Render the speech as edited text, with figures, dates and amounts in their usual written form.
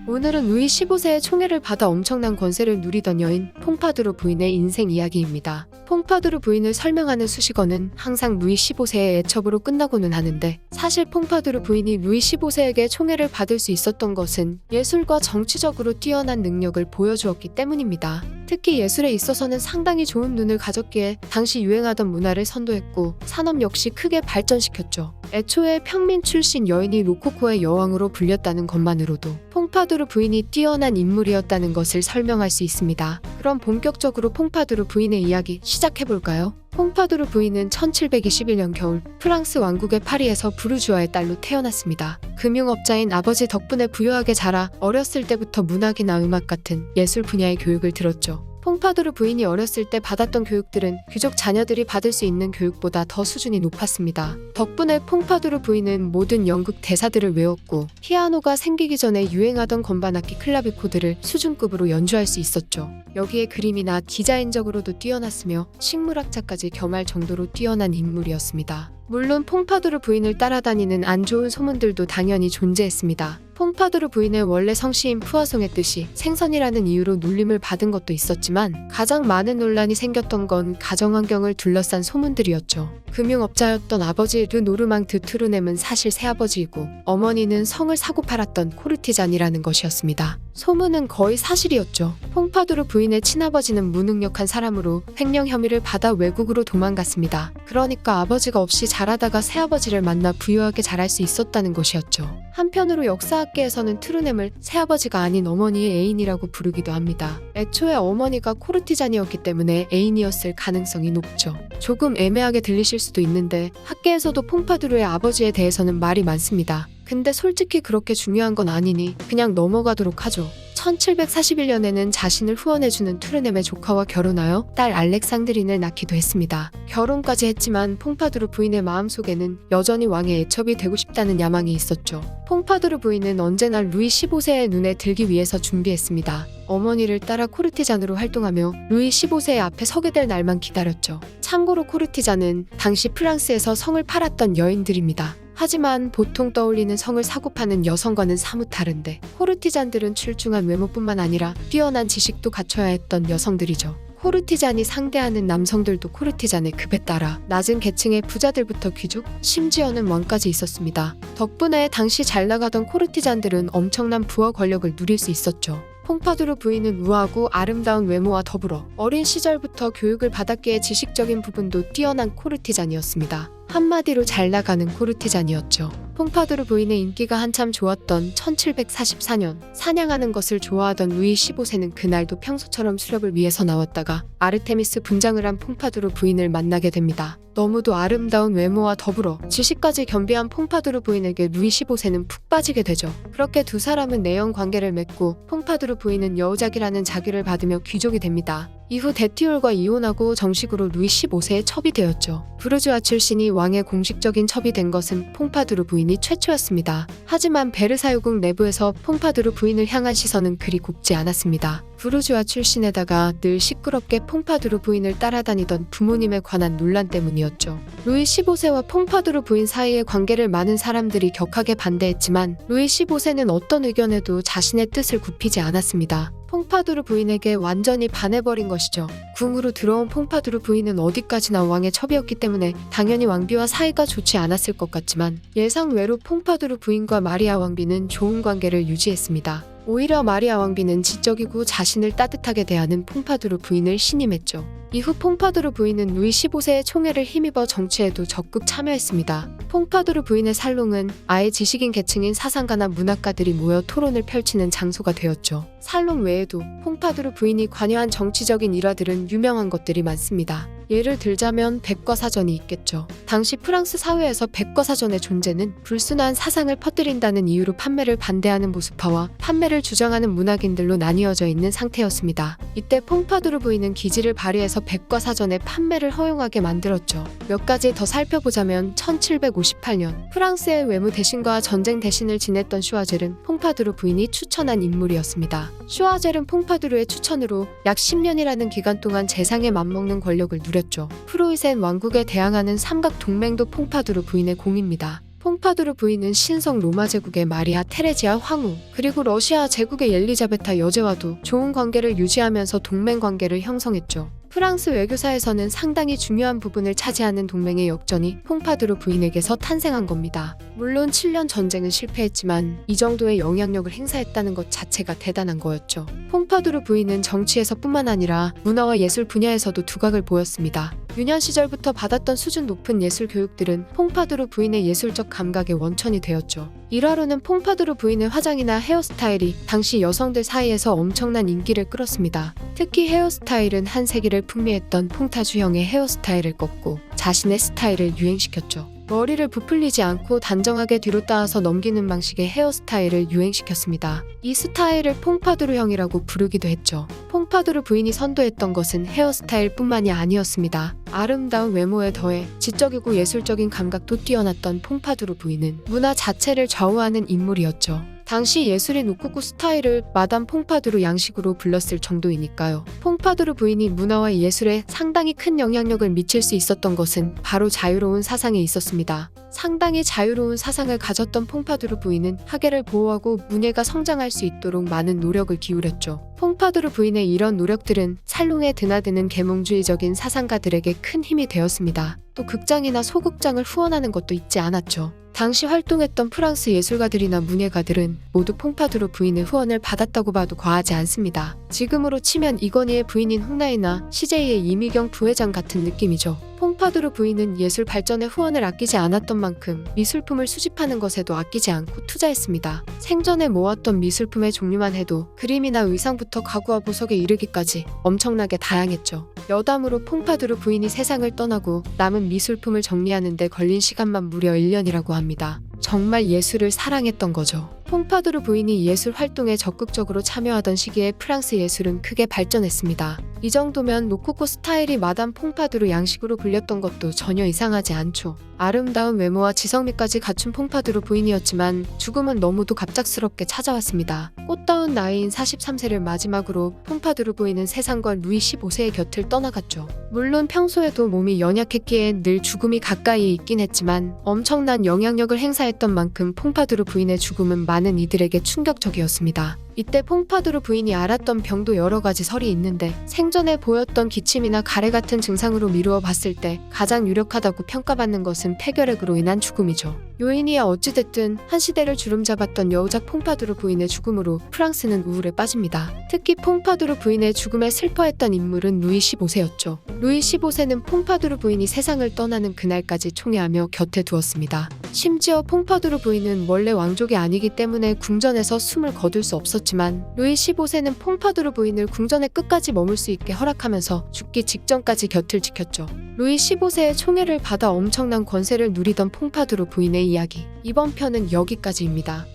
오늘은 루이 15세의 총애를 받아 엄청난 권세를 누리던 여인 퐁파두르 부인의 인생 이야기입니다. 퐁파두르 부인을 설명하는 수식어는 항상 루이 15세의 애첩으로 끝나고는 하는데, 사실 퐁파두르 부인이 루이 15세에게 총애를 받을 수 있었던 것은 예술과 정치적으로 뛰어난 능력을 보여주었기 때문입니다. 특히 예술에 있어서는 상당히 좋은 눈을 가졌기에 당시 유행하던 문화를 선도했고 산업 역시 크게 발전시켰죠. 애초에 평민 출신 여인이 로코코의 여왕으로 불렸다는 것만으로도 퐁파두르 부인이 뛰어난 인물이었다는 것을 설명할 수 있습니다. 그럼 본격적으로 퐁파두르 부인의 이야기 시작해볼까요? 퐁파두르 부인은 1721년 겨울 프랑스 왕국의 파리에서 부르주아의 딸로 태어났습니다. 금융업자인 아버지 덕분에 부유하게 자라 어렸을 때부터 문학이나 음악 같은 예술 분야의 교육을 들었죠. 퐁파두르 부인이 어렸을 때 받았던 교육들은 귀족 자녀들이 받을 수 있는 교육보다 더 수준이 높았습니다. 덕분에 퐁파두르 부인은 모든 연극 대사들을 외웠고 피아노가 생기기 전에 유행하던 건반악기 클라비코드를 수준급으로 연주할 수 있었죠. 여기에 그림이나 디자인적으로도 뛰어났으며 식물학자까지 겸할 정도로 뛰어난 인물이었습니다. 물론 퐁파두르 부인을 따라다니는 안 좋은 소문들도 당연히 존재했습니다. 퐁파두르 부인의 원래 성씨인 푸아송의 뜻이 생선이라는 이유로 놀림을 받은 것도 있었지만, 가장 많은 논란이 생겼던 건 가정환경을 둘러싼 소문들이었죠. 금융업자였던 아버지 르 노르망 드 투르넴은 사실 새아버지이고 어머니는 성을 사고 팔았던 코르티잔이라는 것이었습니다. 소문은 거의 사실이었죠. 퐁파두르 부인의 친아버지는 무능력한 사람으로 횡령 혐의를 받아 외국으로 도망갔습니다. 그러니까 아버지가 없이 자라다가 새아버지를 만나 부유하게 자랄 수 있었다는 것이었죠. 한편으로 역사학계에서는 트루넴을 새아버지가 아닌 어머니의 애인이라고 부르기도 합니다. 애초에 어머니가 코르티잔이었기 때문에 애인이었을 가능성이 높죠. 조금 애매하게 들리실 수도 있는데 학계에서도 퐁파두르의 아버지에 대해서는 말이 많습니다. 근데 솔직히 그렇게 중요한 건 아니니 그냥 넘어가도록 하죠. 1741년에는 자신을 후원해주는 투르넴의 조카와 결혼하여 딸 알렉상드린을 낳기도 했습니다. 결혼까지 했지만 퐁파두르 부인의 마음속에는 여전히 왕의 애첩이 되고 싶다는 야망이 있었죠. 퐁파두르 부인은 언제나 루이 15세의 눈에 들기 위해서 준비했습니다. 어머니를 따라 코르티잔으로 활동하며 루이 15세의 앞에 서게 될 날만 기다렸죠. 참고로 코르티잔은 당시 프랑스에서 성을 팔았던 여인들입니다. 하지만 보통 떠올리는 성을 사고 파는 여성과는 사뭇 다른데, 코르티잔들은 출중한 외모뿐만 아니라 뛰어난 지식도 갖춰야 했던 여성들이죠. 코르티잔이 상대하는 남성들도 코르티잔의 급에 따라 낮은 계층의 부자들부터 귀족, 심지어는 왕까지 있었습니다. 덕분에 당시 잘 나가던 코르티잔들은 엄청난 부와 권력을 누릴 수 있었죠. 퐁파두르 부인은 우아하고 아름다운 외모와 더불어 어린 시절부터 교육을 받았기에 지식적인 부분도 뛰어난 코르티잔이었습니다. 한마디로 잘 나가는 코르티잔이었죠. 퐁파두르 부인의 인기가 한참 좋았던 1744년, 사냥하는 것을 좋아하던 루이 15세는 그날도 평소처럼 수렵을 위해서 나왔다가 아르테미스 분장을 한 퐁파두르 부인을 만나게 됩니다. 너무도 아름다운 외모와 더불어 지식까지 겸비한 퐁파두르 부인에게 루이 15세는 푹 빠지게 되죠. 그렇게 두 사람은 내연 관계를 맺고 퐁파두르 부인은 여우작이라는 자귀를 받으며 귀족이 됩니다. 이후 데티올과 이혼하고 정식으로 루이 15세의 첩이 되었죠. 부르주아 출신이 왕의 공식적인 첩이 된 것은 퐁파두르 부인이 최초였습니다. 하지만 베르사유궁 내부에서 퐁파두르 부인을 향한 시선은 그리 곱지 않았습니다. 부르주아 출신에다가 늘 시끄럽게 퐁파두르 부인을 따라다니던 부모님에 관한 논란 때문이었죠. 루이 15세와 퐁파두르 부인 사이의 관계를 많은 사람들이 격하게 반대했지만 루이 15세는 어떤 의견에도 자신의 뜻을 굽히지 않았습니다. 퐁파두르 부인에게 완전히 반해버린 것이죠. 궁으로 들어온 퐁파두르 부인은 어디까지나 왕의 첩이었기 때문에 당연히 왕비와 사이가 좋지 않았을 것 같지만, 예상외로 퐁파두르 부인과 마리아 왕비는 좋은 관계를 유지했습니다. 오히려 마리아 왕비는 지적이고 자신을 따뜻하게 대하는 퐁파두르 부인을 신임했죠. 이후 퐁파두르 부인은 루이 15세의 총애를 힘입어 정치에도 적극 참여했습니다. 퐁파두르 부인의 살롱은 아예 지식인 계층인 사상가나 문학가들이 모여 토론을 펼치는 장소가 되었죠. 살롱 외에도 퐁파두르 부인이 관여한 정치적인 일화들은 유명한 것들이 많습니다. 예를 들자면 백과사전이 있겠죠. 당시 프랑스 사회에서 백과사전의 존재는 불순한 사상을 퍼뜨린다는 이유로 판매를 반대하는 보수파와 판매를 주장하는 문학인들로 나뉘어져 있는 상태였습니다. 이때 퐁파두르 부인은 기지를 발휘해서 백과사전의 판매를 허용하게 만들었죠. 몇 가지 더 살펴보자면 1758년 프랑스의 외무 대신과 전쟁 대신을 지냈던 슈아젤은 퐁파두르 부인이 추천한 인물이었습니다. 슈아젤은 퐁파두르의 추천으로 약 10년이라는 기간 동안 재상에 맞먹는 권력을 누렸죠. 프로이센 왕국에 대항하는 삼각 동맹도 퐁파두르 부인의 공입니다. 퐁파두르 부인은 신성 로마 제국의 마리아 테레지아 황후, 그리고 러시아 제국의 엘리자베타 여제와도 좋은 관계를 유지하면서 동맹 관계를 형성했죠. 프랑스 외교사에서는 상당히 중요한 부분을 차지하는 동맹의 역전이 퐁파두르 부인에게서 탄생한 겁니다. 물론 7년 전쟁은 실패했지만 이 정도의 영향력을 행사했다는 것 자체가 대단한 거였죠. 퐁파두르 부인은 정치에서뿐만 아니라 문화와 예술 분야에서도 두각을 보였습니다. 유년 시절부터 받았던 수준 높은 예술 교육들은 퐁파두르 부인의 예술적 감각의 원천이 되었죠. 일화로는 퐁파두르 부인의 화장이나 헤어스타일이 당시 여성들 사이에서 엄청난 인기를 끌었습니다. 특히 헤어스타일은 한 세기를 풍미했던 퐁타주형의 헤어스타일을 꺾고 자신의 스타일을 유행시켰죠. 머리를 부풀리지 않고 단정하게 뒤로 따아서 넘기는 방식의 헤어스타일을 유행시켰습니다. 이 스타일을 퐁파두르형이라고 부르기도 했죠. 퐁파두르 부인이 선도했던 것은 헤어스타일뿐만이 아니었습니다. 아름다운 외모에 더해 지적이고 예술적인 감각도 뛰어났던 퐁파두르 부인은 문화 자체를 좌우하는 인물이었죠. 당시 예술인 우쿠쿠 스타일을 마담 퐁파두르 양식으로 불렀을 정도이니까요. 퐁파두르 부인이 문화와 예술에 상당히 큰 영향력을 미칠 수 있었던 것은 바로 자유로운 사상에 있었습니다. 상당히 자유로운 사상을 가졌던 퐁파두르 부인은 학예를 보호하고 문예가 성장할 수 있도록 많은 노력을 기울였죠. 퐁파두르 부인의 이런 노력들은 살롱에 드나드는 계몽주의적인 사상가들에게 큰 힘이 되었습니다. 또 극장이나 소극장을 후원하는 것도 잊지 않았죠. 당시 활동했던 프랑스 예술가들이나 문예가들은 모두 퐁파두르 부인의 후원을 받았다고 봐도 과하지 않습니다. 지금으로 치면 이건희의 부인인 홍나이나 CJ의 이미경 부회장 같은 느낌이죠. 퐁파두르 부인은 예술 발전에 후원을 아끼지 않았던 만큼 미술품을 수집하는 것에도 아끼지 않고 투자했습니다. 생전에 모았던 미술품의 종류만 해도 그림이나 의상부터 가구와 보석에 이르기까지 엄청나게 다양했죠. 여담으로 퐁파두르 부인이 세상을 떠나고 남은 미술품을 정리하는 데 걸린 시간만 무려 1년이라고 합니다. 정말 예술을 사랑했던 거죠. 퐁파두르 부인이 예술 활동에 적극적으로 참여하던 시기에 프랑스 예술은 크게 발전했습니다. 이 정도면 로코코 스타일이 마담 퐁파두르 양식으로 불렸던 것도 전혀 이상하지 않죠. 아름다운 외모와 지성미까지 갖춘 퐁파두르 부인이었지만 죽음은 너무도 갑작스럽게 찾아왔습니다. 꽃다운 나이인 43세를 마지막으로 퐁파두르 부인은 세상과 루이 15세의 곁을 떠나갔죠. 물론 평소에도 몸이 연약했기에 늘 죽음이 가까이에 있긴 했지만 엄청난 영향력을 행사했던 만큼 퐁파두르 부인의 죽음은 많은 이들에게 충격적이었습니다. 이때 퐁파두르 부인이 앓았던 병도 여러 가지 설이 있는데 생전에 보였던 기침이나 가래 같은 증상으로 미루어 봤을 때 가장 유력하다고 평가받는 것은 폐결핵으로 인한 죽음이죠. 요인이야 어찌됐든 한 시대를 주름잡았던 여우작 퐁파두르 부인의 죽음으로 프랑스는 우울에 빠집니다. 특히 퐁파두르 부인의 죽음에 슬퍼했던 인물은 루이 15세였죠. 루이 15세는 퐁파두르 부인이 세상을 떠나는 그날까지 총애하며 곁에 두었습니다. 심지어 퐁파두르 부인은 원래 왕족이 아니기 때문에 궁전에서 숨을 거둘 수 없었지만 루이 15세는 퐁파두르 부인을 궁전의 끝까지 머물 수 있게 허락하면서 죽기 직전까지 곁을 지켰죠. 루이 15세의 총애를 받아 엄청난 권세를 누리던 퐁파두르 부인의 이야기. 이번 편은 여기까지입니다.